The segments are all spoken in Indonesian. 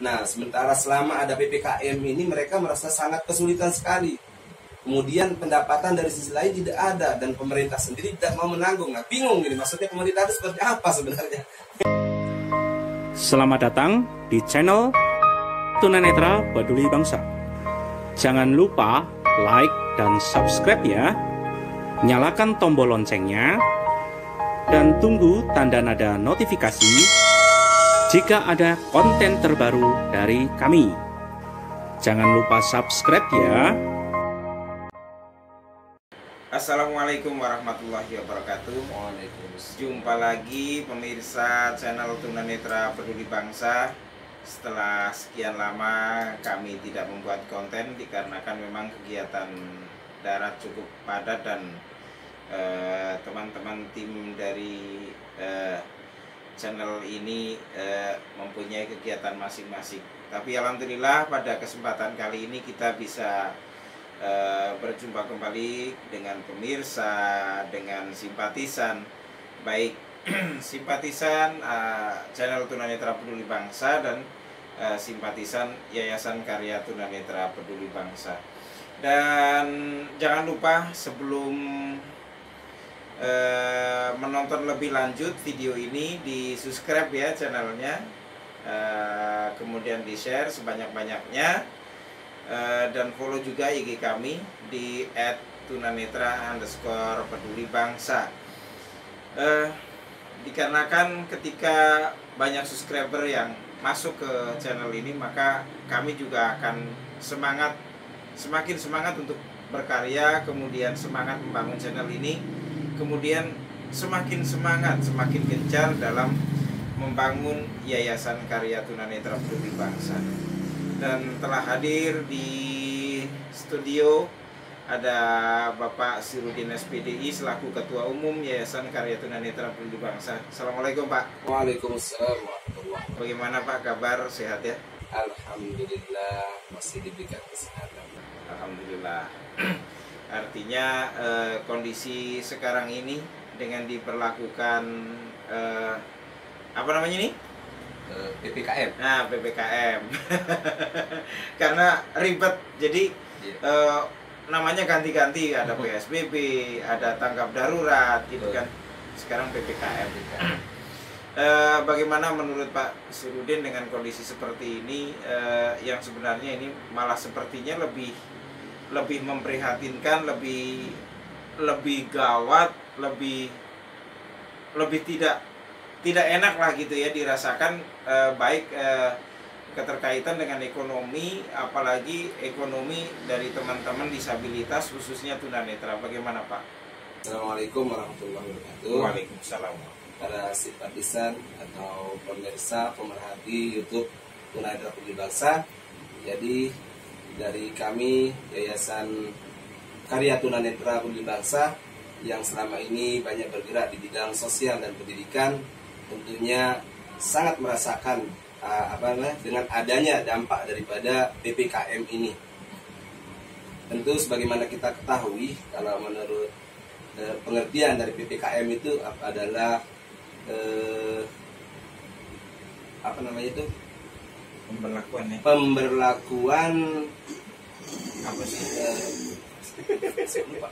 Nah, sementara selama ada PPKM ini mereka merasa sangat kesulitan sekali. Kemudian pendapatan dari sisi lain tidak ada dan pemerintah sendiri tidak mau menanggung. Nah, bingung ini maksudnya pemerintah itu seperti apa sebenarnya? Selamat datang di channel Tunanetra Peduli Bangsa. Jangan lupa like dan subscribe ya. Nyalakan tombol loncengnya dan tunggu tanda nada notifikasi jika ada konten terbaru dari kami. Jangan lupa subscribe ya. Assalamualaikum warahmatullahi wabarakatuh. Waalaikumsalam. Jumpa lagi pemirsa channel Tunanetra Peduli Bangsa. Setelah sekian lama kami tidak membuat konten dikarenakan memang kegiatan darat cukup padat dan teman-teman tim dari channel ini mempunyai kegiatan masing-masing. Tapi alhamdulillah pada kesempatan kali ini kita bisa berjumpa kembali dengan pemirsa, dengan simpatisan, baik simpatisan channel Tunanetra Peduli Bangsa dan simpatisan Yayasan Karya Tunanetra Peduli Bangsa. Dan jangan lupa sebelum menonton lebih lanjut video ini, di subscribe ya channelnya, kemudian di share sebanyak-banyaknya, dan follow juga IG kami di @tunanetra_pedulibangsa. Dikarenakan ketika banyak subscriber yang masuk ke channel ini, maka kami juga akan semakin semangat untuk berkarya, kemudian semangat membangun channel ini, kemudian semakin semangat, semakin gencar dalam membangun Yayasan Karya Tunanetra Peduli Bangsa. Dan telah hadir di studio ada Bapak Sirudin SPDI selaku Ketua Umum Yayasan Karya Tunanetra Peduli Bangsa. Assalamualaikum Pak. Waalaikumsalam warahmatullahi wabarakatuh. Bagaimana Pak kabar, sehat ya? Alhamdulillah masih diberikan kesehatan. Alhamdulillah. Artinya kondisi sekarang ini dengan diberlakukan apa namanya ini? PPKM. Nah, PPKM. Karena ribet. Jadi namanya ganti-ganti, ada PSBB, ada tanggap darurat gitu kan. Sekarang PPKM. Bagaimana menurut Pak Sirudin dengan kondisi seperti ini, yang sebenarnya ini malah sepertinya lebih memprihatinkan, lebih gawat, lebih tidak enak lah gitu ya dirasakan, baik keterkaitan dengan ekonomi, apalagi ekonomi dari teman-teman disabilitas khususnya tunanetra. Bagaimana Pak? Assalamualaikum warahmatullahi wabarakatuh. Waalaikumsalam. Para simpatisan atau pemirsa pemerhati YouTube Tunanetra Peduli Bangsa. Jadi dari kami Yayasan Karya Tunanetra Peduli Bangsa yang selama ini banyak bergerak di bidang sosial dan pendidikan, tentunya sangat merasakan dengan adanya dampak daripada PPKM ini. Tentu sebagaimana kita ketahui, kalau menurut pengertian dari PPKM itu adalah pemberlakuan apa sih? Saya lupa.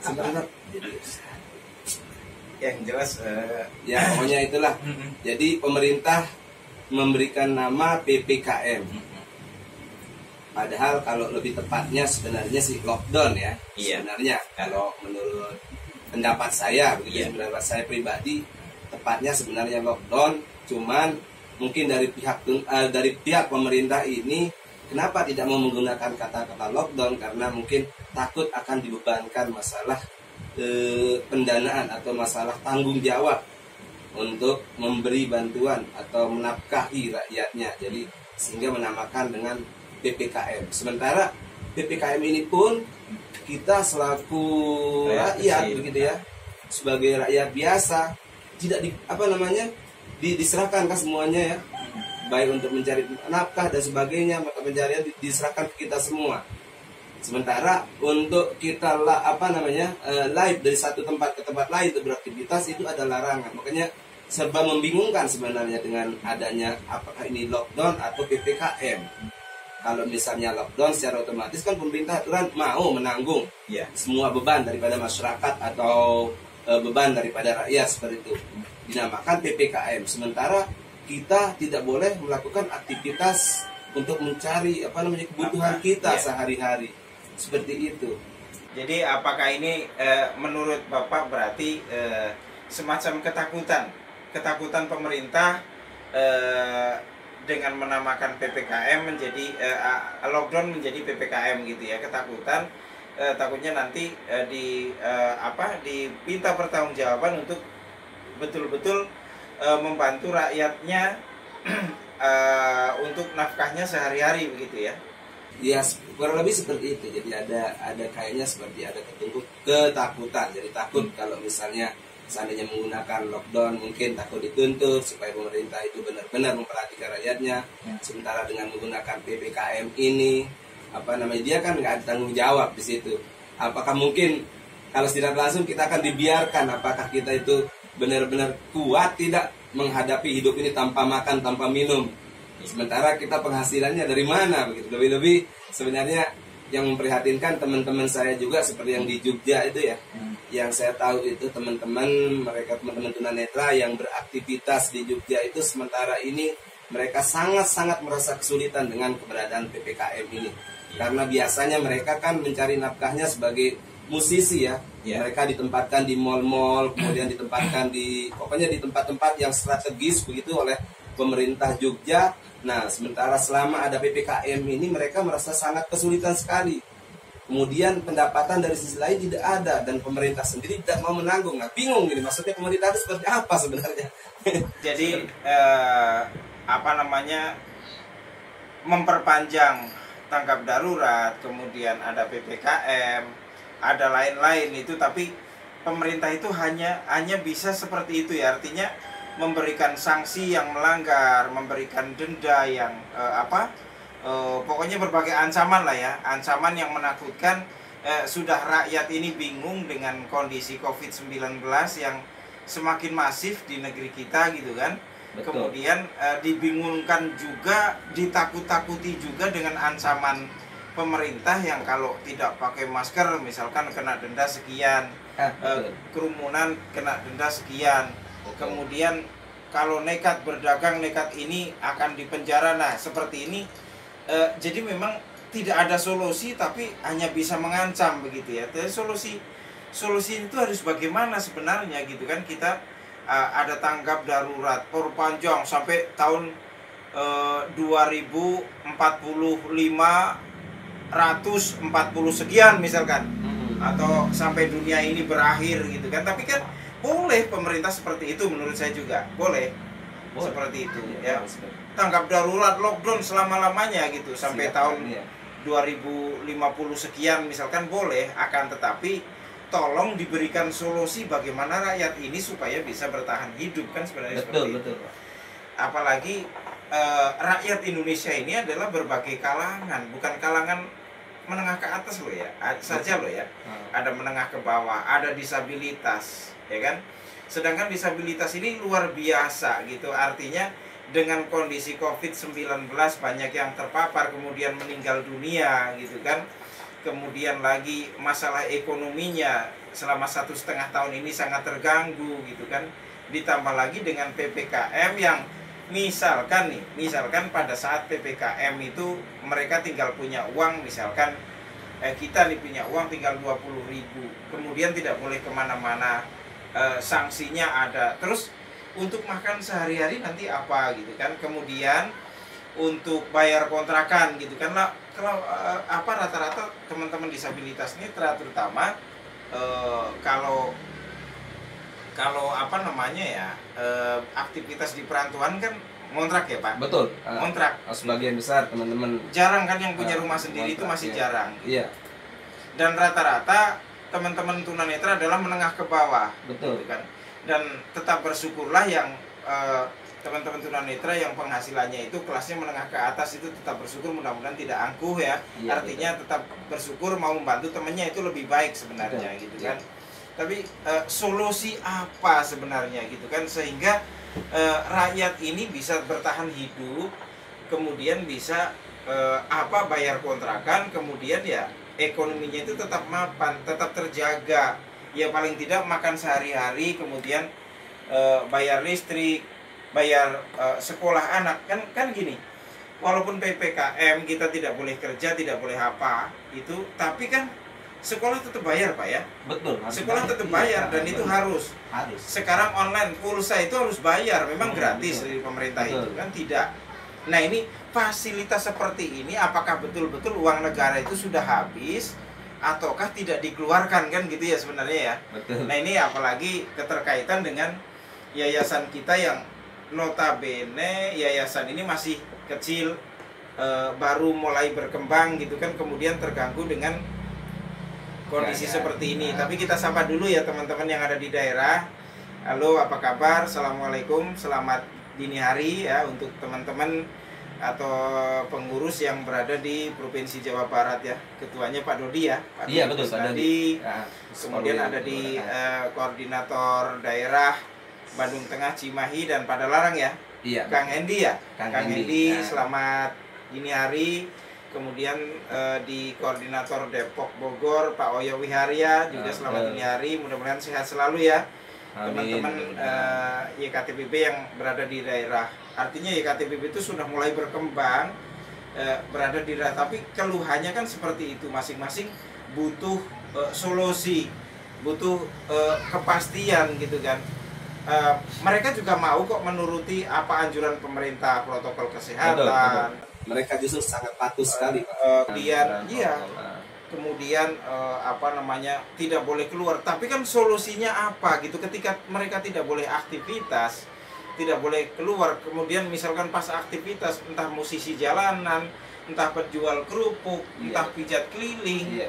Sebenarnya Yang jelas ya pokoknya itulah. Jadi pemerintah memberikan nama PPKM. Padahal kalau lebih tepatnya sebenarnya sih lockdown ya. Iya. Sebenarnya kalau menurut pendapat saya, begitu pendapat saya pribadi, tepatnya sebenarnya lockdown. Cuman mungkin dari pihak pemerintah ini kenapa tidak mau menggunakan kata-kata lockdown, karena mungkin takut akan dibebankan masalah pendanaan atau masalah tanggung jawab untuk memberi bantuan atau menafkahi rakyatnya. Jadi sehingga menamakan dengan PPKM. Sementara PPKM ini pun kita selaku rakyat begitu ya, sebagai rakyat biasa tidak diserahkan kan semuanya ya, baik untuk mencari nafkah dan sebagainya, maka pencarian diserahkan ke kita semua. Sementara untuk kita live dari satu tempat ke tempat lain untuk beraktivitas itu ada larangan. Makanya serba membingungkan sebenarnya dengan adanya apakah ini lockdown atau PPKM. Kalau misalnya lockdown secara otomatis kan pemerintah aturan mau menanggung semua beban daripada masyarakat atau beban daripada rakyat seperti itu. Dinamakan PPKM. Sementara kita tidak boleh melakukan aktivitas untuk mencari kebutuhan kita sehari-hari. Seperti itu. Jadi apakah ini menurut Bapak berarti semacam ketakutan pemerintah dengan menamakan PPKM menjadi lockdown menjadi PPKM gitu ya, ketakutan takutnya nanti dipinta pertanggungjawaban untuk betul-betul membantu rakyatnya untuk nafkahnya sehari-hari begitu ya. Ya kurang lebih seperti itu. Jadi ada kayaknya seperti ada ketakutan. Jadi takut kalau misalnya seandainya menggunakan lockdown mungkin takut dituntut supaya pemerintah itu benar-benar memperhatikan rakyatnya. Sementara dengan menggunakan PPKM ini dia kan nggak ada tanggung jawab di situ. Apakah mungkin kalau tidak langsung kita akan dibiarkan? Apakah kita itu benar-benar kuat tidak menghadapi hidup ini tanpa makan, tanpa minum? Sementara kita penghasilannya dari mana begitu. Lebih-lebih sebenarnya yang memprihatinkan teman-teman saya juga seperti yang di Jogja itu ya. Yang saya tahu itu teman-teman tunanetra yang beraktivitas di Jogja itu sementara ini mereka sangat-sangat merasa kesulitan dengan keberadaan PPKM ini. Karena biasanya mereka kan mencari nafkahnya sebagai musisi ya. Mereka ditempatkan di mal-mal, kemudian ditempatkan di tempat-tempat yang strategis begitu oleh pemerintah Jogja. Nah, sementara selama ada PPKM ini mereka merasa sangat kesulitan sekali. Kemudian pendapatan dari sisi lain tidak ada dan pemerintah sendiri tidak mau menanggung. Nah, bingung ini maksudnya pemerintah itu seperti apa sebenarnya? Jadi memperpanjang tanggap darurat, kemudian ada PPKM, ada lain-lain itu, tapi pemerintah itu hanya bisa seperti itu ya, artinya memberikan sanksi yang melanggar, memberikan denda yang pokoknya berbagai ancaman lah ya, ancaman yang menakutkan. Sudah rakyat ini bingung dengan kondisi COVID-19 yang semakin masif di negeri kita gitu kan. Betul. Kemudian dibingungkan juga, ditakut-takuti juga dengan ancaman pemerintah yang kalau tidak pakai masker misalkan kena denda sekian, kerumunan kena denda sekian. Kemudian kalau nekat berdagang, nekat ini akan dipenjara. Nah seperti ini, jadi memang tidak ada solusi tapi hanya bisa mengancam begitu ya. Jadi solusi itu harus bagaimana sebenarnya gitu kan. Kita ada tanggap darurat perpanjang sampai tahun 2045 140 sekian misalkan, atau sampai dunia ini berakhir gitu kan. Tapi kan boleh pemerintah seperti itu, menurut saya juga boleh. Seperti itu ya. Tanggap darurat lockdown selama-lamanya gitu sampai tahun 2050 sekian misalkan boleh, akan tetapi tolong diberikan solusi bagaimana rakyat ini supaya bisa bertahan hidup kan sebenarnya. Betul. Apalagi rakyat Indonesia ini adalah berbagai kalangan, bukan kalangan menengah ke atas loh ya, saja loh ya. Ada menengah ke bawah, ada disabilitas, ya kan. Sedangkan disabilitas ini luar biasa gitu, artinya dengan kondisi COVID-19 banyak yang terpapar kemudian meninggal dunia gitu kan. Kemudian lagi masalah ekonominya selama 1,5 tahun ini sangat terganggu gitu kan. Ditambah lagi dengan PPKM yang misalkan pada saat PPKM itu mereka tinggal punya uang, misalkan kita nih punya uang tinggal 20.000, kemudian tidak boleh kemana-mana, sanksinya ada. Terus untuk makan sehari-hari nanti apa gitu kan. Kemudian untuk bayar kontrakan gitu kan lah. Kalau rata-rata teman-teman disabilitas ini terutama kalau aktivitas di perantauan kan ngontrak ya Pak. Betul. Ngontrak. Sebagian besar teman-teman jarang kan yang punya rumah sendiri itu masih jarang. Iya. Dan rata-rata teman-teman tunanetra adalah menengah ke bawah. Betul. Gitu kan. Dan tetap bersyukurlah yang teman-teman tunanetra yang penghasilannya itu kelasnya menengah ke atas itu tetap bersyukur, mudah-mudahan tidak angkuh ya. Artinya tetap bersyukur, mau membantu temannya itu lebih baik sebenarnya gitu kan. Tapi solusi apa sebenarnya gitu kan, sehingga rakyat ini bisa bertahan hidup, kemudian bisa bayar kontrakan, kemudian ya ekonominya itu tetap mapan, tetap terjaga. Ya paling tidak makan sehari-hari, kemudian bayar listrik, bayar sekolah anak, kan gini. Walaupun PPKM kita tidak boleh kerja, tidak boleh apa itu, tapi kan sekolah tetap bayar, Pak ya. Betul. Sekolah tetap bayar, dan itu harus. Sekarang online pulsa itu harus bayar, memang gratis dari pemerintah itu kan tidak. Nah ini fasilitas seperti ini, apakah betul-betul uang negara itu sudah habis ataukah tidak dikeluarkan, kan gitu ya sebenarnya ya. Betul. Nah ini apalagi keterkaitan dengan yayasan kita yang notabene yayasan ini masih kecil, baru mulai berkembang gitu kan, kemudian terganggu dengan kondisi seperti ini. Tapi kita sapa dulu ya teman-teman yang ada di daerah. Halo, apa kabar? Assalamualaikum, selamat dini hari ya untuk teman-teman atau pengurus yang berada di Provinsi Jawa Barat ya. Ketuanya Pak Dodi ya. Pak Iya, Dodi betul, Pak Dodi. Kemudian ada di koordinator daerah Bandung Tengah, Cimahi dan Padalarang ya. Iya. Kang Endi ya. Kang Endi, Ya. selamat dini hari. Kemudian di koordinator Depok Bogor Pak Oyo Wiharia juga selamat dini hari. Mudah-mudahan sehat selalu ya teman-teman YKTPB yang berada di daerah. Artinya YKTPB itu sudah mulai berkembang, berada di daerah, tapi keluhannya kan seperti itu, masing-masing butuh solusi, butuh kepastian gitu kan. Mereka juga mau kok menuruti apa anjuran pemerintah, protokol kesehatan. Betul. Mereka justru sangat patuh sekali, Pak. Kemudian tidak boleh keluar. Tapi kan solusinya apa gitu? Ketika mereka tidak boleh aktivitas, tidak boleh keluar, kemudian misalkan pas aktivitas, entah musisi jalanan, entah penjual kerupuk, entah pijat keliling,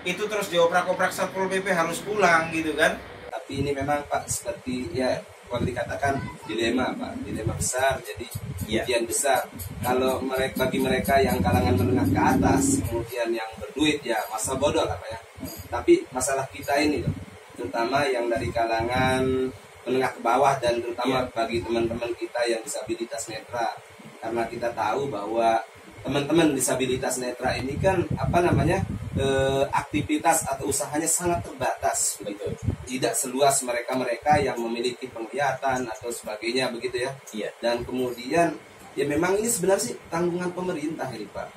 itu terus dioprak-oprak Satpol PP harus pulang gitu kan? Tapi ini memang Pak seperti ya kalau dikatakan dilema, Pak, dilema besar, jadi ujian besar. Kalau bagi mereka yang kalangan menengah ke atas, kemudian yang berduit ya masa bodoh lah, Pak ya. Tapi masalah kita ini loh, terutama yang dari kalangan menengah ke bawah dan terutama bagi teman-teman kita yang disabilitas netra, karena kita tahu bahwa teman-teman disabilitas netra ini kan aktivitas atau usahanya sangat terbatas, begitu. Tidak seluas mereka-mereka yang memiliki penglihatan atau sebagainya, begitu ya. Dan kemudian ya memang ini sebenarnya sih tanggungan pemerintah ini, Pak.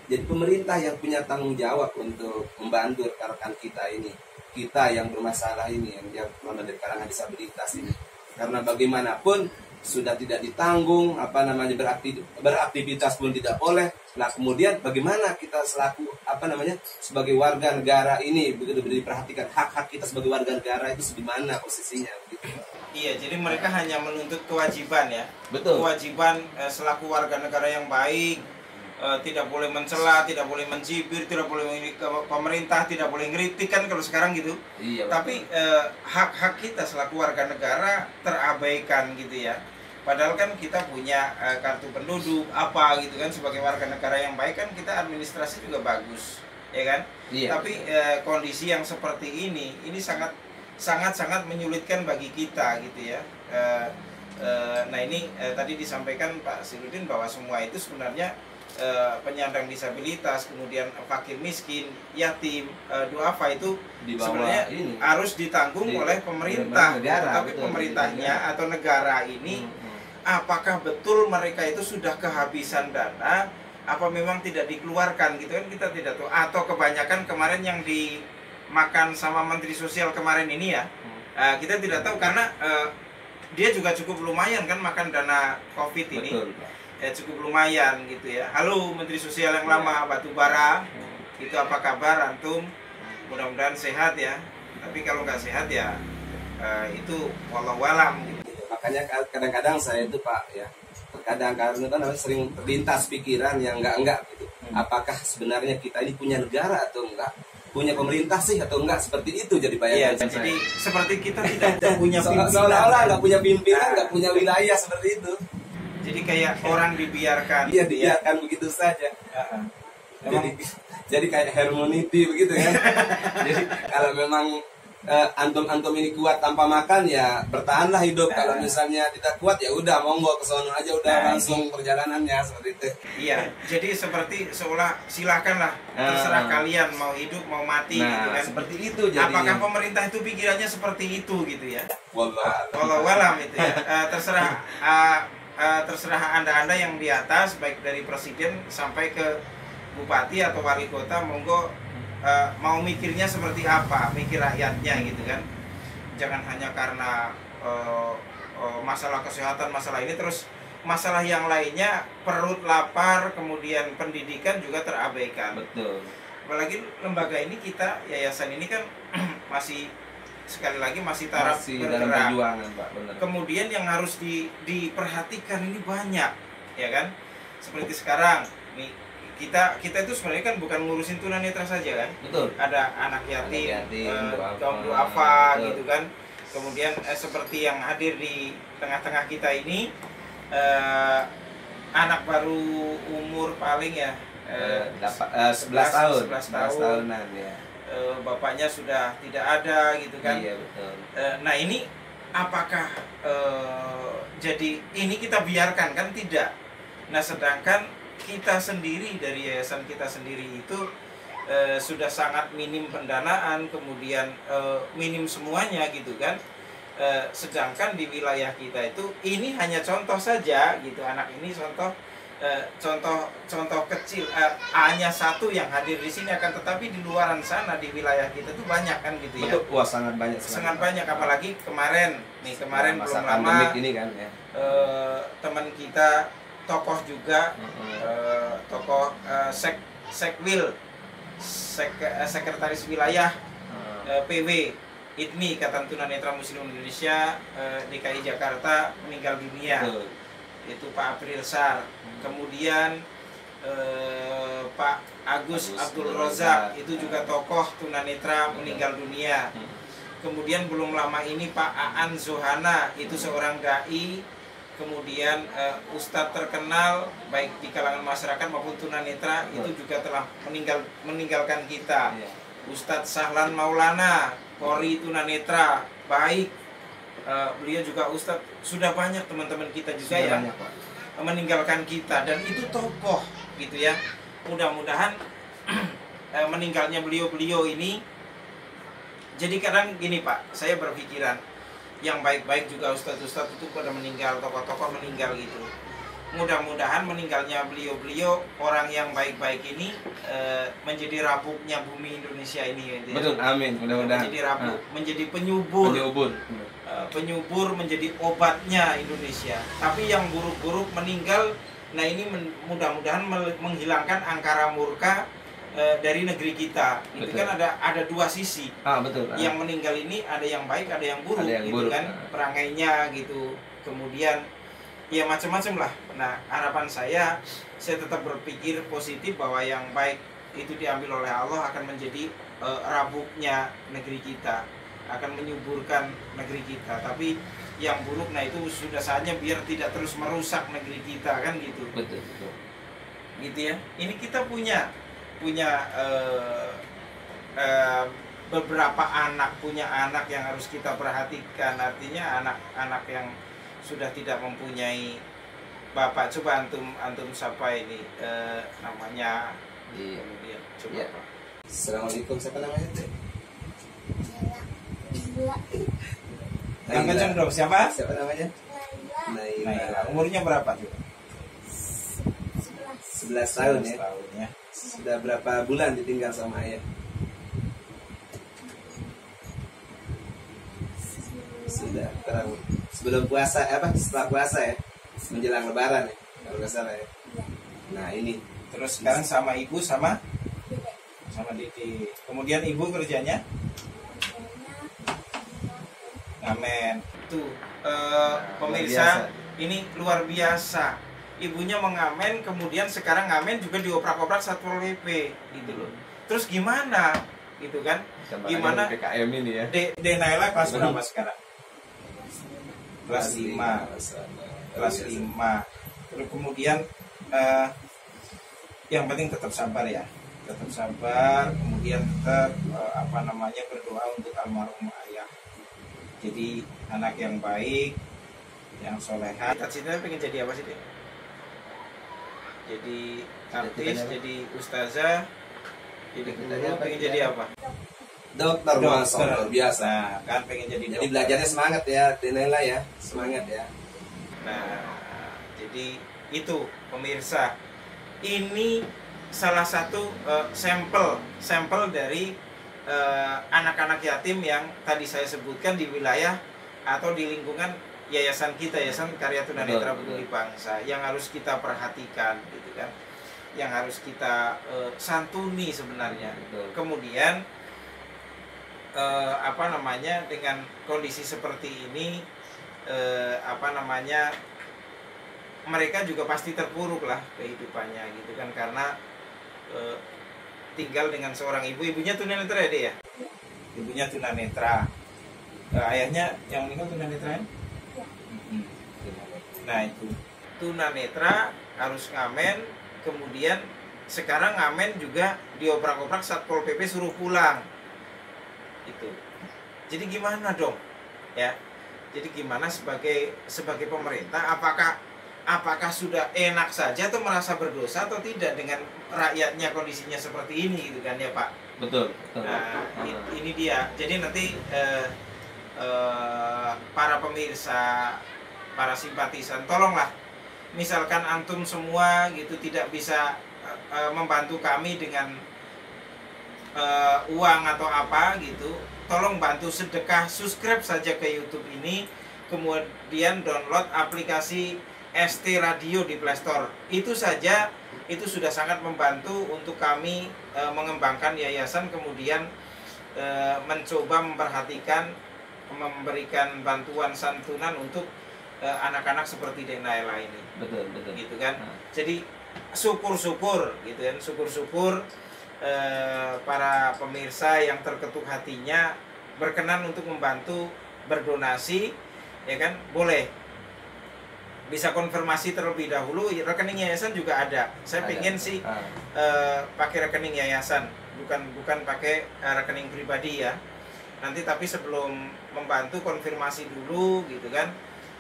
Jadi pemerintah yang punya tanggung jawab untuk membantu rekan-rekan kita ini, kita yang bermasalah ini, yang dari kalangan disabilitas ini. Karena bagaimanapun sudah tidak ditanggung, beraktivitas pun tidak boleh. Nah kemudian bagaimana kita selaku sebagai warga negara ini begitu diperhatikan hak-hak kita sebagai warga negara itu di mana posisinya gitu. Iya, jadi mereka hanya menuntut kewajiban ya. Betul. Kewajiban selaku warga negara yang baik, tidak boleh mencela, tidak boleh mencibir, tidak boleh mengkritik pemerintah, tidak boleh ngeritik kan kalau sekarang gitu. Iya, tapi hak-hak kita selaku warga negara terabaikan gitu ya. Padahal kan kita punya kartu penduduk apa gitu kan, sebagai warga negara yang baik kan kita administrasi juga bagus, ya kan? Iya. Tapi kondisi yang seperti ini sangat menyulitkan bagi kita gitu ya. Nah ini tadi disampaikan Pak Sirudin bahwa semua itu sebenarnya penyandang disabilitas, kemudian fakir miskin, yatim, duafa itu sebenarnya harus ditanggung oleh pemerintah. Negara, tapi pemerintahnya atau negara ini apakah betul mereka itu sudah kehabisan dana, apa memang tidak dikeluarkan gitu kan, kita tidak tahu. Atau kebanyakan kemarin yang dimakan sama Menteri Sosial kemarin ini ya, kita tidak tahu karena dia juga cukup lumayan kan makan dana COVID ini. Betul. Cukup lumayan gitu ya. Halo Menteri Sosial yang lama, Batubara, itu apa kabar antum? Mudah-mudahan sehat ya. Tapi kalau nggak sehat ya itu wallahualam gitu. Makanya kadang-kadang saya itu Pak ya, terkadang karena sering terlintas pikiran yang enggak gitu. Apakah sebenarnya kita ini punya negara atau enggak? Punya pemerintah sih atau enggak? Seperti itu jadi bayangan saya. Jadi seperti kita tidak punya pimpinan. Seolah-olah nggak punya pimpinan, nggak punya wilayah seperti itu. Jadi kayak orang dibiarkan. Iya, dibiarkan begitu saja. Jadi kayak harmony begitu kan. Jadi kalau memang antum ini kuat tanpa makan ya bertahanlah hidup. Kalau misalnya tidak kuat ya udah monggo ke sono aja udah langsung perjalanannya seperti itu. Iya, jadi seperti seolah silakanlah terserah kalian mau hidup mau mati gitu kan. Seperti itu jadinya. Apakah pemerintah itu pikirannya seperti itu gitu ya? Wallahu alam itu ya. Terserah anda yang di atas baik dari presiden sampai ke bupati atau wali kota monggo mau mikirnya seperti apa, mikir rakyatnya gitu kan. Jangan hanya karena masalah kesehatan, masalah ini, terus masalah yang lainnya, perut lapar, kemudian pendidikan juga terabaikan. Betul. Apalagi lembaga ini kita, yayasan ini kan masih, sekali lagi masih taraf dalam perjuangan, Pak. Benar. Kemudian yang harus diperhatikan ini banyak, ya kan? Seperti sekarang nih, kita itu sebenarnya kan bukan ngurusin tunanetra saja kan. Betul. Ada anak yatim, kaum duafa gitu kan. Kemudian seperti yang hadir di tengah-tengah kita ini, anak baru umur paling ya 11 tahun. 11 tahunan ya. Bapaknya sudah tidak ada gitu kan. Iya, betul. Nah ini apakah jadi ini kita biarkan kan? Tidak. Nah sedangkan kita sendiri dari yayasan kita sendiri itu sudah sangat minim pendanaan, kemudian minim semuanya gitu kan. Sedangkan di wilayah kita itu ini hanya contoh saja gitu, anak ini contoh kecil, hanya satu yang hadir di sini, akan tetapi di luaran sana di wilayah kita tuh banyak kan gitu ya. Betul. Wah, sangat banyak. Sangat banyak, apalagi kemarin belum lama ini kan ya. teman kita tokoh juga, tokoh Sekwil, sekretaris wilayah PW ITMI, Ikatan Tunanetra Muslim Indonesia DKI Jakarta, meninggal dunia. Itu Pak April Sar. Kemudian Pak Agus Abdul Rozak, itu juga tokoh tunanetra, meninggal dunia. Kemudian belum lama ini Pak Aan Zohana, itu seorang dai, kemudian ustadz terkenal baik di kalangan masyarakat maupun tunanetra, itu juga telah meninggalkan kita. Ustadz Sahlan Maulana, Polri tunanetra, baik, beliau juga ustadz. Sudah banyak teman-teman kita juga yang meninggalkan kita, dan itu tokoh gitu ya. Mudah-mudahan meninggalnya beliau ini, jadi kadang gini Pak, saya berpikiran yang baik-baik juga ustadz-ustadz itu pada meninggal, tokoh-tokoh meninggal gitu. Mudah-mudahan meninggalnya beliau orang yang baik-baik ini menjadi rabuknya bumi Indonesia ini gitu ya. Betul, amin. Mudah-mudahan menjadi rabuk, menjadi penyubur, menjadi obatnya Indonesia. Tapi yang buruk-buruk meninggal, nah ini mudah-mudahan menghilangkan angkara murka dari negeri kita. Itu kan ada dua sisi. Betul. Yang meninggal ini ada yang baik, ada yang buruk, gitu kan, perangainya gitu. Kemudian ya macam-macam lah. Nah harapan saya tetap berpikir positif bahwa yang baik itu diambil oleh Allah akan menjadi rabuknya negeri kita, akan menyuburkan negeri kita. Tapi yang buruk, nah itu sudah saatnya biar tidak terus merusak negeri kita kan gitu. Betul. Gitu ya. Ini kita punya beberapa anak, punya anak yang harus kita perhatikan. Artinya anak-anak yang sudah tidak mempunyai bapak. Coba antum siapa ini namanya? Kemudian coba. Ya. Assalamualaikum, siapa namanya? Yang kenceng dong, siapa? Siapa namanya? Naila. Umurnya berapa tuh? 11 tahun ya. Tahunnya. Sudah berapa bulan ditinggal sama ayah? Sudah terang. Sebelum puasa setelah puasa ya, menjelang lebaran ya, kalau nggak salah ya. Nah ini terus sekarang sama ibu sama Dede. Kemudian ibu kerjanya ngamen. Tuh pemirsa, ini luar biasa. Ibunya mengamen, kemudian sekarang ngamen juga dioprak-oprak Satpol PP gitu loh. Terus gimana gitu kan? Gimana PKM ini ya? Naila kelas berapa sekarang? Kelas 5. Kelas 5. Terus kemudian yang penting tetap sabar ya. tetap sabar, kemudian tetap berdoa untuk almarhum ayah. Jadi anak yang baik, yang soleha. Cita-citanya pengen jadi apa sih, Dek? Jadi artis, jadi ustazah, jadi guru, pengen jadi apa? Dokter, luar biasa. Nah, kan pengen jadi dokter. Jadi belajarnya semangat ya, Dinela ya, semangat ya. Nah, jadi itu pemirsa, ini salah satu sampel dari anak-anak yatim yang tadi saya sebutkan di wilayah atau di lingkungan yayasan kita, Yayasan Karya Tunanetra Peduli Bangsa, yang harus kita perhatikan gitu kan, yang harus kita santuni sebenarnya. Kemudian dengan kondisi seperti ini mereka juga pasti terpuruk lah kehidupannya gitu kan, karena tinggal dengan seorang ibunya tunanetra ya, Dek ya? Ibunya tunanetra. Ayahnya yang meninggal tunanetra ya? Nah itu tunanetra harus ngamen, kemudian sekarang ngamen juga dioprak-oprak Satpol PP suruh pulang. Itu. Jadi gimana dong? Ya. Jadi gimana sebagai pemerintah, apakah sudah enak saja atau merasa berdosa atau tidak dengan rakyatnya kondisinya seperti ini gitu kan ya, Pak? Betul. Nah, ini dia. Jadi nanti para pemirsa, para simpatisan, tolonglah, misalkan antum semua gitu tidak bisa membantu kami dengan uang atau apa gitu, tolong bantu sedekah, subscribe saja ke YouTube ini, kemudian download aplikasi ST Radio di Play Store. Itu saja, itu sudah sangat membantu untuk kami mengembangkan yayasan, kemudian mencoba memperhatikan, memberikan bantuan santunan untuk anak-anak seperti Dek Naila ini. Betul. Gitu kan. Jadi syukur-syukur gitu kan, syukur-syukur para pemirsa yang terketuk hatinya berkenan untuk membantu berdonasi, ya kan, boleh. Bisa konfirmasi terlebih dahulu, rekening yayasan juga ada. Saya pengen sih pakai rekening yayasan, bukan pakai rekening pribadi ya. Nanti tapi sebelum membantu konfirmasi dulu gitu kan,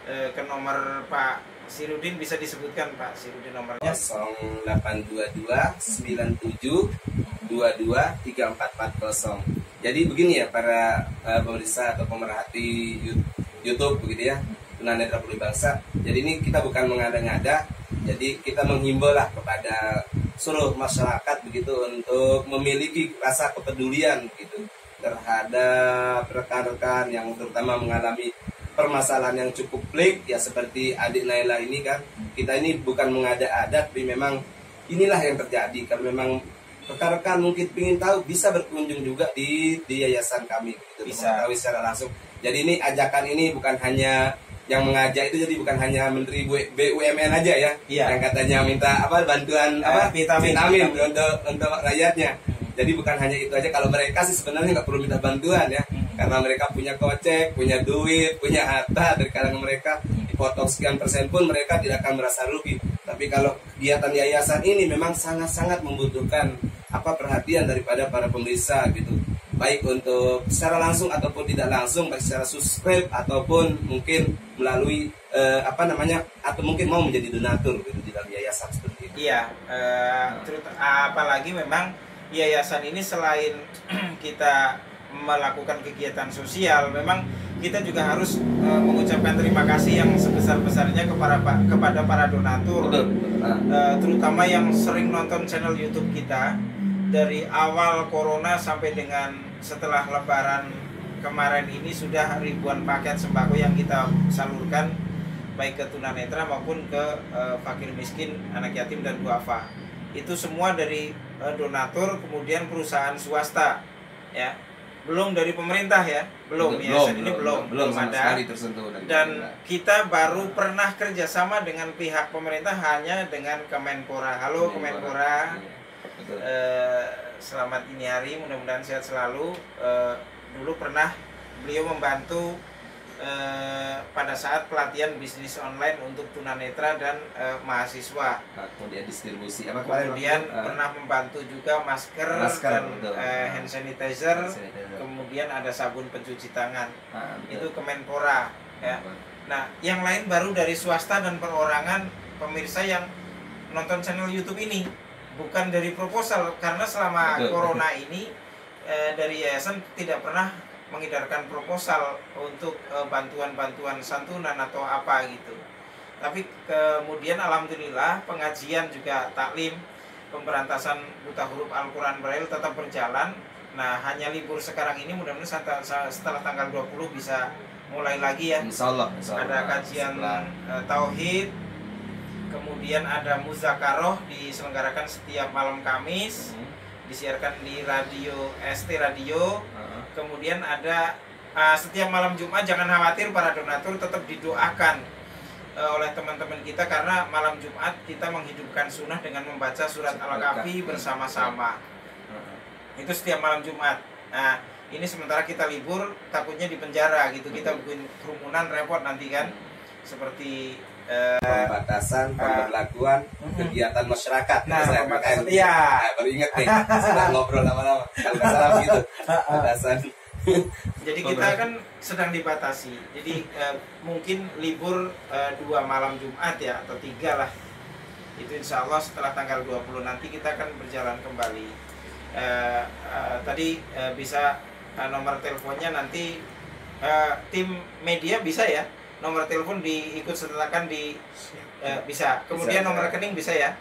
ke nomor Pak Sirudin, bisa disebutkan Pak Sirudin nomornya? 0822 97 22 3440. Jadi begini ya para pemirsa atau pemerhati YouTube begitu ya, Tunanetra Peduli Bangsa. Jadi ini kita bukan mengada-ngada, jadi kita menghimbau lah kepada seluruh masyarakat begitu untuk memiliki rasa kepedulian gitu terhadap rekan-rekan yang terutama mengalami permasalahan yang cukup pelik ya, seperti adik Naila ini kan. Kita ini bukan mengada-ada, tapi memang inilah yang terjadi. Kalau memang rekan-rekan mungkin ingin tahu, bisa berkunjung juga di yayasan kami gitu, bisa tahu secara langsung. Jadi ini ajakan ini bukan hanya yang mengajak itu, jadi bukan hanya Menteri BUMN aja ya, yang katanya minta bantuan vitamin untuk rakyatnya. Jadi bukan hanya itu aja. Kalau mereka sih sebenarnya nggak perlu minta bantuan ya, karena mereka punya kocek, punya duit, punya harta dari kalangan mereka. Dipotong sekian persen pun mereka tidak akan merasa rugi. Tapi kalau kegiatan yayasan ini memang sangat-sangat membutuhkan perhatian daripada para pemirsa gitu, baik untuk secara langsung ataupun tidak langsung, baik secara subscribe ataupun mungkin melalui atau mungkin mau menjadi donatur gitu di dalam yayasan seperti itu. Iya, apalagi memang yayasan ini selain kita melakukan kegiatan sosial, memang kita juga harus mengucapkan terima kasih yang sebesar-besarnya kepada para donatur. Terutama yang sering nonton channel YouTube kita dari awal corona sampai dengan setelah lebaran kemarin ini, sudah ribuan paket sembako yang kita salurkan baik ke tunanetra maupun ke fakir miskin, anak yatim dan duafa. Itu semua dari donatur, kemudian perusahaan swasta ya, belum dari pemerintah ya, belum ada. Dan kita baru pernah kerjasama dengan pihak pemerintah hanya dengan Kemenpora. Halo Kemenpora, selamat ini hari, mudah-mudahan sehat selalu. Dulu pernah beliau membantu pada saat pelatihan bisnis online untuk tunanetra dan mahasiswa. Kemudian distribusi apa Kemudian pernah membantu juga masker dan hand sanitizer. Kemudian ada sabun pencuci tangan. Itu Kemenpora ya. Nah, yang lain baru dari swasta dan perorangan pemirsa yang nonton channel YouTube ini, bukan dari proposal, karena selama corona ini dari yayasan tidak pernah mengedarkan proposal untuk bantuan-bantuan santunan atau apa gitu. Tapi kemudian alhamdulillah pengajian juga taklim pemberantasan buta huruf Al-Quran Braille tetap berjalan. Nah, hanya libur sekarang ini mudah-mudahan setelah tanggal 20 bisa mulai lagi ya. Insya Allah. Ada kajian tauhid, kemudian ada muzakaroh diselenggarakan setiap malam Kamis, disiarkan di radio ST Radio. Kemudian ada setiap malam Jumat, jangan khawatir para donatur, tetap didoakan oleh teman-teman kita, karena malam Jumat kita menghidupkan sunnah dengan membaca surat Al-Kahfi bersama-sama. Itu setiap malam Jumat. Nah, ini sementara kita libur, takutnya di penjara gitu, kita bikin kerumunan repot nanti kan, seperti pembatasan, pemberlakuan kegiatan masyarakat. Nah, pembatasan, iya. Baru inget nih, setelah ngobrol lama-lama, kalau nggak salah begitu, pembatasan. Jadi kita kan sedang dibatasi. Jadi mungkin libur 2 malam Jumat ya, atau 3 lah. Itu insya Allah setelah tanggal 20 nanti kita akan berjalan kembali. Tadi bisa nomor teleponnya nanti tim media bisa ya, nomor telepon diikut sertakan di bisa. Kemudian nomor rekening bisa ya.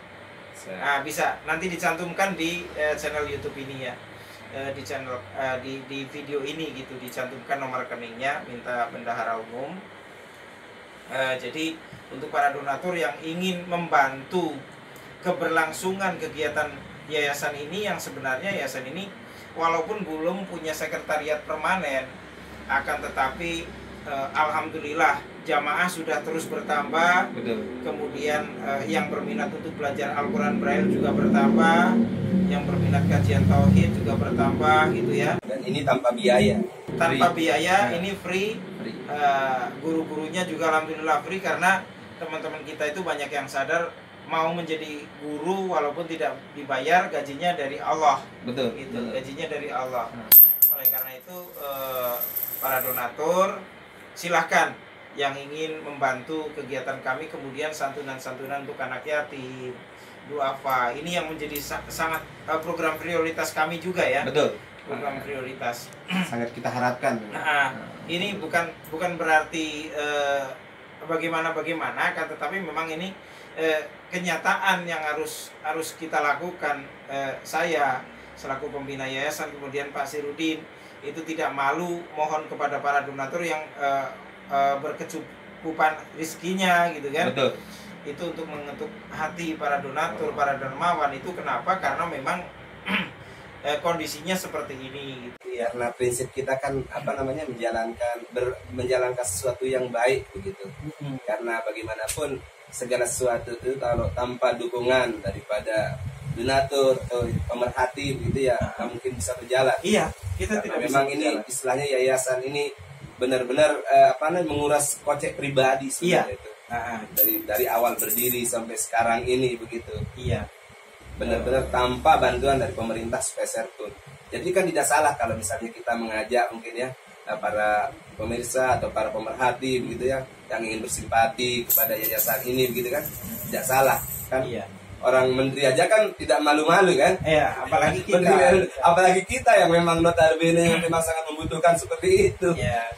Bisa nanti dicantumkan di channel YouTube ini ya, di channel di video ini gitu, dicantumkan nomor rekeningnya, minta bendahara umum. Jadi untuk para donatur yang ingin membantu keberlangsungan kegiatan yayasan ini, yang sebenarnya yayasan ini walaupun belum punya sekretariat permanen, akan tetapi alhamdulillah jamaah sudah terus bertambah. Kemudian yang berminat untuk belajar Al-Quran Braille juga bertambah, yang berminat kajian tauhid juga bertambah gitu ya. Dan ini tanpa biaya. Tanpa biaya, ini free. Guru-gurunya juga alhamdulillah free, karena teman-teman kita itu banyak yang sadar mau menjadi guru walaupun tidak dibayar, gajinya dari Allah. Gitu. Gajinya dari Allah. Oleh karena itu para donatur silahkan yang ingin membantu kegiatan kami, kemudian santunan-santunan untuk anak yatim, duafa, ini yang menjadi sangat program prioritas kami juga ya. Program prioritas sangat kita harapkan. Ini bukan berarti bagaimana kan, tetapi memang ini kenyataan yang harus kita lakukan. Saya selaku pembina yayasan, kemudian Pak Sirudin itu tidak malu mohon kepada para donatur yang berkecukupan rizkinya gitu kan. Itu untuk mengetuk hati para donatur, para dermawan itu. Kenapa? Karena memang kondisinya seperti ini gitu. Karena prinsip kita kan menjalankan sesuatu yang baik begitu. Karena bagaimanapun segala sesuatu itu kalau tanpa dukungan daripada donatur atau pemerhati begitu ya, nggak mungkin bisa berjalan. Iya, kita tidak memang bisa ini berjalan. Istilahnya yayasan ini benar-benar menguras kocek pribadi sebenarnya itu. Dari awal berdiri sampai sekarang ini begitu. Iya. Benar-benar tanpa bantuan dari pemerintah sepeser pun. Jadi kan tidak salah kalau misalnya kita mengajak mungkin ya para pemirsa atau para pemerhati begitu ya, yang ingin bersimpati kepada yayasan ini begitu kan, tidak salah kan. Iya. Orang menteri aja kan tidak malu-malu kan. Iya, apalagi kita. Apalagi kita yang memang notabene yang memang sangat membutuhkan seperti itu. Iya.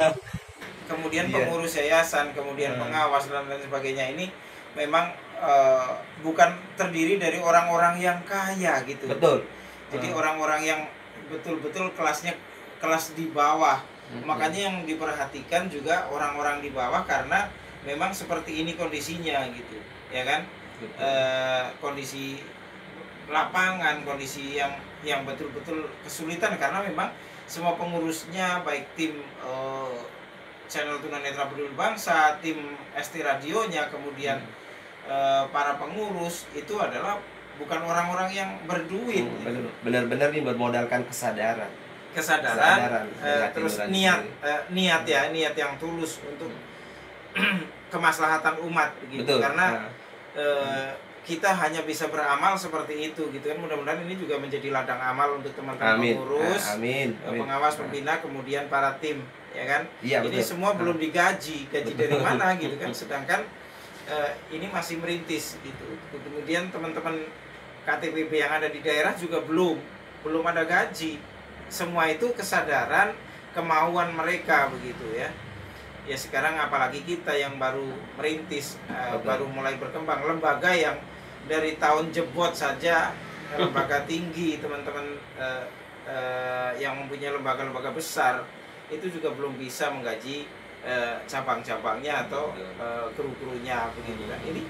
Kemudian pengurus yayasan, kemudian pengawas dan lain sebagainya ini memang bukan terdiri dari orang-orang yang kaya gitu. Jadi orang-orang yang betul-betul kelas di bawah. Makanya yang diperhatikan juga orang-orang di bawah, karena memang seperti ini kondisinya gitu, ya kan? Kondisi lapangan, kondisi yang betul-betul kesulitan, karena memang semua pengurusnya, baik tim channel Tunanetra Peduli Bangsa, tim ST Radionya, kemudian para pengurus itu adalah bukan orang-orang yang berduit. Benar-benar nih bermodalkan kesadaran. kesadaran, hati terus nurani niat niat yang tulus untuk kemaslahatan umat begitu. Betul. Karena kita hanya bisa beramal seperti itu gitu kan. Mudah-mudahan ini juga menjadi ladang amal untuk teman-teman Amin. pengurus, Amin. pengawas, pembina, kemudian para tim, ya kan. Iya, Ini betul. semua belum digaji dari mana gitu kan. Sedangkan ini masih merintis gitu. Kemudian teman-teman KTPB yang ada di daerah juga belum ada gaji. Semua itu kesadaran, kemauan mereka begitu ya. Ya sekarang apalagi kita yang baru merintis, baru mulai berkembang, lembaga yang dari tahun jebot saja, lembaga tinggi, teman-teman yang mempunyai lembaga-lembaga besar itu juga belum bisa menggaji cabang-cabangnya atau kru-krunya begitu kan. Ini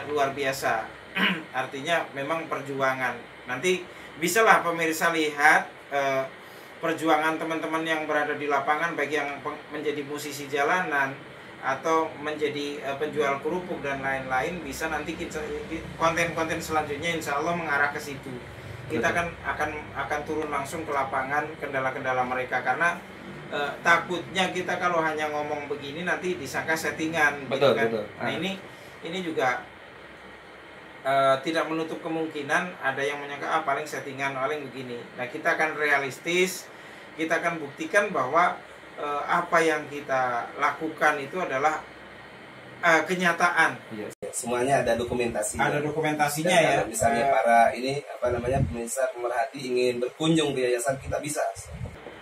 luar biasa. Artinya memang perjuangan. Nanti bisalah pemirsa lihat perjuangan teman-teman yang berada di lapangan, baik yang menjadi musisi jalanan atau menjadi penjual kerupuk dan lain-lain, bisa nanti kita konten-konten selanjutnya insya Allah mengarah ke situ. Kita akan turun langsung ke lapangan, kendala-kendala mereka, karena takutnya kita kalau hanya ngomong begini nanti disangka settingan. Betul, gitu kan. betul. Nah ini juga tidak menutup kemungkinan ada yang menyangka paling settingan, paling begini. Nah kita akan realistis, kita akan buktikan bahwa apa yang kita lakukan itu adalah kenyataan. Iya. Semuanya ada dokumentasinya. Ada dokumentasinya Dan ya. kalau misalnya para ini pemirsa pemerhati ingin berkunjung di yayasan, kita bisa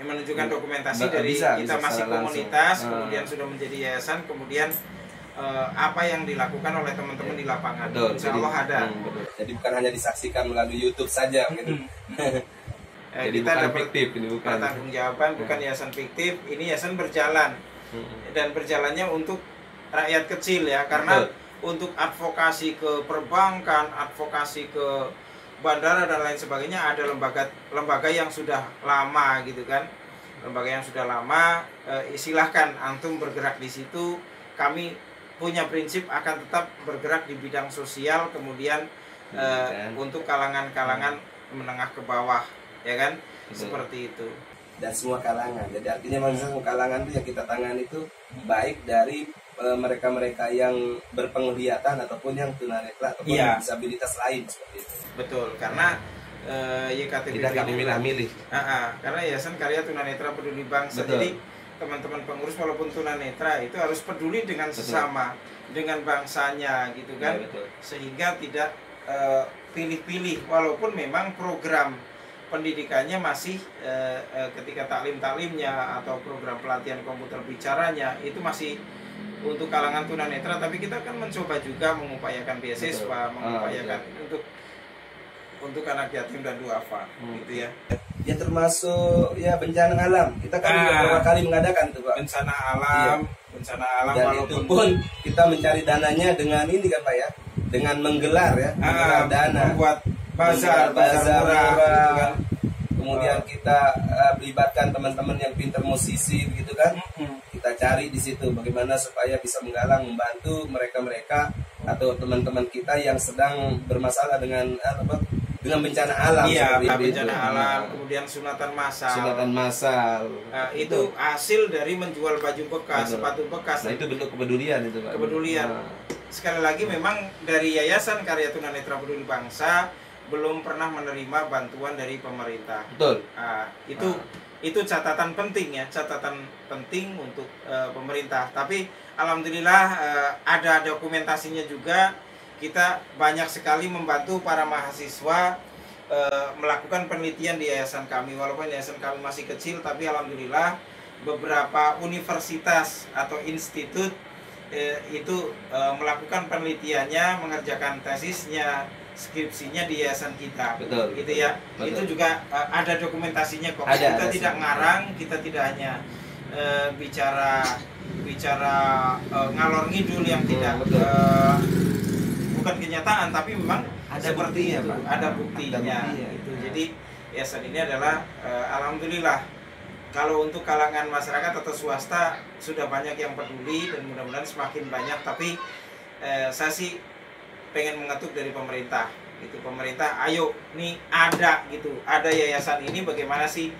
Menunjukkan dokumentasi Bisa, dari bisa kita masih secara komunitas, langsung. kemudian sudah menjadi yayasan, kemudian apa yang dilakukan oleh teman-teman di lapangan. Betul. Insya Allah ada. Betul. Jadi bukan hanya disaksikan melalui YouTube saja gitu. Jadi Kita bukan dapat fiktif, ini bukan. pertanggungjawaban, bukan yayasan fiktif. Ini yayasan berjalan dan berjalannya untuk rakyat kecil ya, karena untuk advokasi ke perbankan, advokasi ke bandara dan lain sebagainya ada lembaga yang sudah lama gitu kan. Lembaga yang sudah lama, silahkan antum bergerak di situ. Kami punya prinsip akan tetap bergerak di bidang sosial, kemudian untuk kalangan-kalangan menengah ke bawah, ya kan? Seperti itu. Dan semua kalangan. Jadi artinya semua kalangan itu yang kita tangani itu baik dari mereka-mereka yang berpenglihatan ataupun yang tunanetra ataupun yang disabilitas lain seperti itu. Betul, karena YKTP tidak kami milih-milih. Karena Yayasan Karya Tunanetra Peduli Bangsa. Betul. Jadi teman-teman pengurus walaupun tunanetra itu harus peduli dengan sesama, dengan bangsanya gitu kan. Ya, betul. Sehingga tidak pilih-pilih, walaupun memang program pendidikannya masih ketika taklimnya atau program pelatihan komputer bicaranya itu masih untuk kalangan tunanetra, tapi kita kan mencoba juga mengupayakan beasiswa, mengupayakan untuk anak yatim dan duafa gitu ya. Ya termasuk ya bencana alam. Kita kan beberapa kali mengadakan itu, Pak. Bencana alam, bencana alam, dan walaupun itu pun kita mencari dananya dengan ini kan Pak ya, dengan menggelar ya, menggelar dana, membuat bazar murah gitu kan. Kemudian kita melibatkan teman-teman yang pintar musisi gitu kan. Kita cari di situ bagaimana supaya bisa menggalang, membantu mereka-mereka atau teman-teman kita yang sedang bermasalah dengan bencana alam. Iya, bencana alam, kemudian sunatan massal. Sunatan massal. Itu hasil dari menjual baju bekas, sepatu bekas. Nah, itu bentuk kepedulian itu, Pak. Kepedulian. Sekali lagi memang dari Yayasan Karya Tunanetra Peduli Bangsa belum pernah menerima bantuan dari pemerintah. Betul. Itu catatan penting ya, catatan penting untuk pemerintah. Tapi alhamdulillah ada dokumentasinya juga. Kita banyak sekali membantu para mahasiswa melakukan penelitian di yayasan kami. Walaupun yayasan kami masih kecil, tapi alhamdulillah beberapa universitas atau institut itu melakukan penelitiannya, mengerjakan tesisnya, skripsinya di yayasan kita. Betul. Gitu ya. Betul. Itu juga ada dokumentasinya kok. Ada tidak ngarang, kita tidak hanya bicara ngalor ngidul yang tidak bukan kenyataan, tapi memang ada seperti buktinya, itu, Pak. ada buktinya. Gitu. Jadi yayasan ini adalah alhamdulillah kalau untuk kalangan masyarakat atau swasta sudah banyak yang peduli dan mudah-mudahan semakin banyak. Tapi saya sih pengen mengetuk dari pemerintah. Itu pemerintah, ayo nih ada gitu, ada yayasan ini bagaimana sih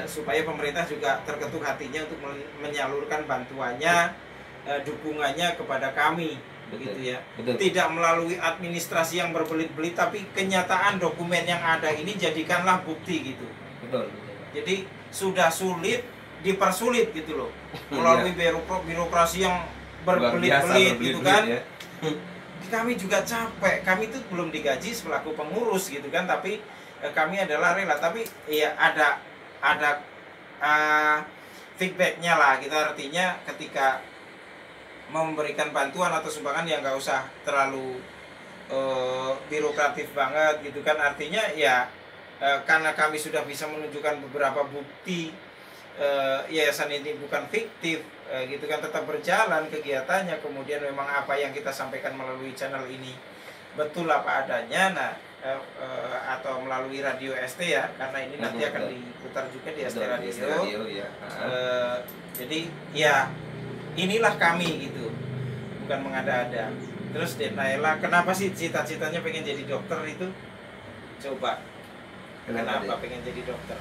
supaya pemerintah juga terketuk hatinya untuk menyalurkan bantuannya, dukungannya kepada kami. Begitu ya. Betul. Tidak melalui administrasi yang berbelit-belit, tapi kenyataan dokumen yang ada ini jadikanlah bukti gitu. Betul. Jadi sudah sulit dipersulit gitu loh, melalui birokrasi yang berbelit-belit gitu kan. Ya. Kami juga capek, kami itu belum digaji selaku pengurus gitu kan, tapi kami adalah rela, tapi ya ada feedbacknya lah gitu. Artinya ketika memberikan bantuan atau sumbangan yang nggak usah terlalu birokratif banget gitu kan. Artinya ya karena kami sudah bisa menunjukkan beberapa bukti yayasan ini bukan fiktif gitu kan, tetap berjalan kegiatannya, kemudian memang apa yang kita sampaikan melalui channel ini betul apa adanya. Nah atau melalui radio ST ya, karena ini nanti akan diputar juga di ST Radio ya. Jadi ya inilah kami gitu, bukan mengada-ada. Terus Naila, kenapa sih cita-citanya pengen jadi dokter itu? Coba, kenapa pengen jadi dokter?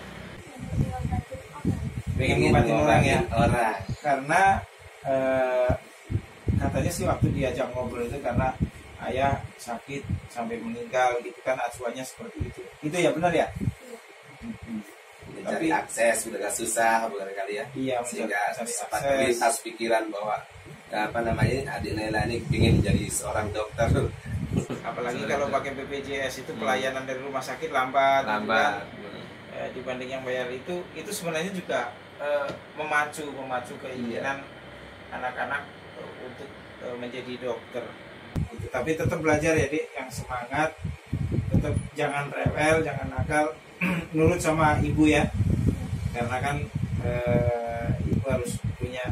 Pengen ngobatin orang ya? Orang. Karena katanya sih waktu diajak ngobrol itu karena ayah sakit sampai meninggal gitu kan, acuannya seperti itu. Itu ya benar ya? Mencari akses udah gak susah barangkali ya. Iya, sehingga terlintas pikiran bahwa adik Naila ini ingin jadi seorang dokter. Apalagi kalau pakai BPJS itu pelayanan dari rumah sakit lambat. Gitu kan. Dibanding yang bayar itu sebenarnya juga memacu keinginan anak-anak untuk menjadi dokter. Gitu. Tapi tetap belajar ya Dik, yang semangat, tetap jangan rewel, jangan nakal. Nurut sama ibu ya, karena kan ibu harus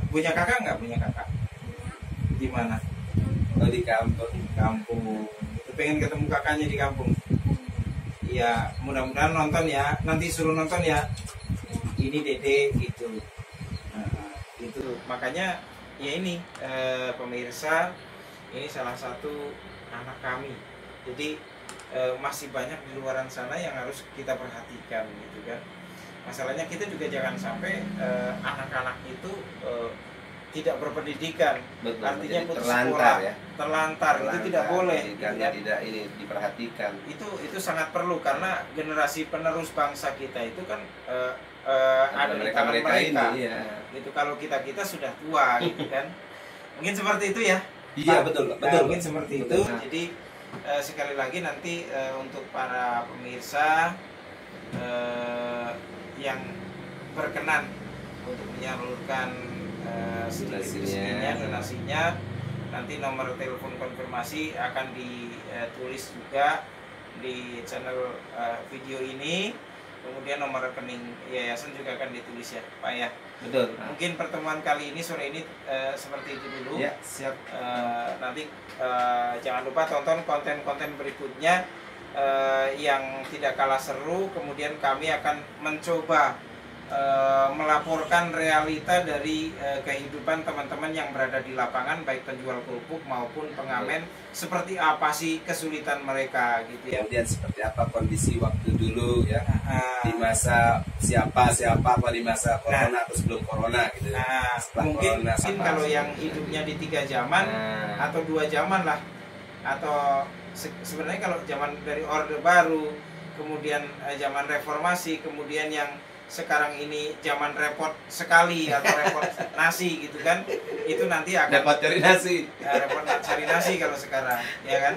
punya kakak nggak? Punya kakak di mana? Oh, di kampung. Pengen ketemu kakaknya di kampung. Iya, mudah-mudahan nonton ya, nanti suruh nonton ya, ini Dede gitu. Itu makanya ya ini pemirsa, ini salah satu anak kami, jadi masih banyak di luaran sana yang harus kita perhatikan gitu kan. Masalahnya kita juga jangan sampai anak-anak itu tidak berpendidikan. Betul, artinya putus terlantar sekolah, ya. Terlantar itu tidak boleh karena tidak ini diperhatikan. Itu sangat perlu, karena generasi penerus bangsa kita itu kan ada di tangan mereka ini, ya. Gitu, kalau kita sudah tua gitu kan. Mungkin seperti itu ya. Iya, betul. Mungkin seperti itu. Jadi sekali lagi nanti untuk para pemirsa yang berkenan untuk menyalurkan sedikit donasinya, nanti nomor telepon konfirmasi akan ditulis juga di channel video ini, kemudian nomor rekening yayasan juga akan ditulis ya Pak ya. Betul. Mungkin pertemuan kali ini sore ini seperti itu dulu. Ya, siap. Nanti jangan lupa tonton konten-konten berikutnya yang tidak kalah seru. Kemudian kami akan mencoba melaporkan realita dari kehidupan teman-teman yang berada di lapangan, baik penjual kerupuk maupun pengamen, seperti apa sih kesulitan mereka gitu ya. Kemudian seperti apa kondisi waktu dulu ya, di masa siapa apa di masa corona atau sebelum corona gitu. Mungkin kalau yang hidupnya di 3 zaman atau 2 zaman lah, atau sebenarnya kalau zaman dari Orde Baru, kemudian zaman reformasi, kemudian yang sekarang ini zaman repot sekali atau repot nasi gitu kan, itu nanti akan repot cari nasi, repot cari nasi kalau sekarang ya kan.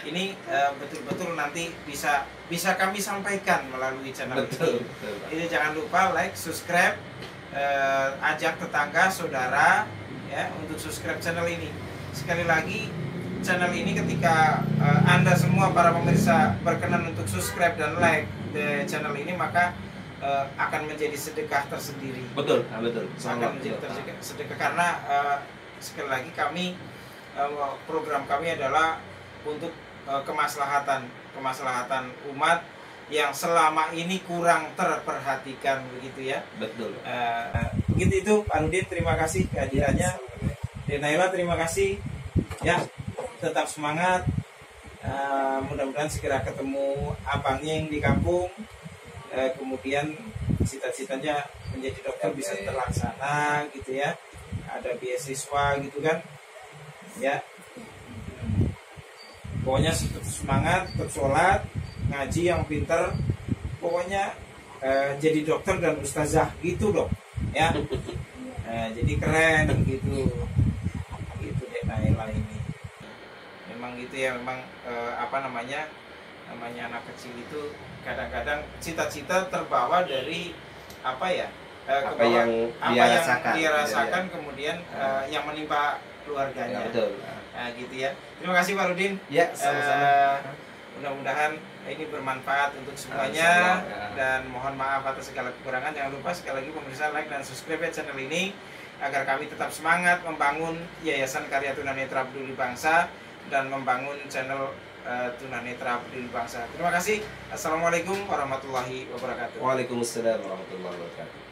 Ini betul-betul nanti bisa kami sampaikan melalui channel ini. Jadi jangan lupa like, subscribe, ajak tetangga, saudara ya untuk subscribe channel ini. Sekali lagi, channel ini ketika Anda semua para pemirsa berkenan untuk subscribe dan like the channel ini, maka akan menjadi sedekah tersendiri. Betul. Akan menjadi sedekah karena sekali lagi kami program kami adalah untuk kemaslahatan umat yang selama ini kurang terperhatikan begitu ya. Betul. Begitu itu Pak Nudin, terima kasih kehadirannya. Naila, terima kasih ya, tetap semangat. Mudah-mudahan segera ketemu abangnya yang di kampung. kemudian cita-citanya menjadi dokter bisa terlaksana gitu ya, ada beasiswa gitu kan ya. Pokoknya tetap semangat, tetap sholat, ngaji yang pinter, pokoknya jadi dokter dan ustazah gitu dong ya. Jadi keren gitu deh Naila ini. Memang gitu ya, memang namanya anak kecil itu kadang-kadang cita-cita terbawa dari apa yang dia rasakan kemudian yang menimpa keluarganya. Betul. Nah, gitu ya. Terima kasih Pak Rudin. Ya, sama-sama. Mudah-mudahan ini bermanfaat untuk semuanya dan mohon maaf atas segala kekurangan. Jangan lupa sekali lagi pemirsa like dan subscribe channel ini agar kami tetap semangat membangun Yayasan Karya Tunanetra Peduli Bangsa dan membangun channel Tunanetra Peduli Bangsa. Terima kasih. Assalamualaikum warahmatullahi wabarakatuh. Waalaikumsalam warahmatullahi wabarakatuh.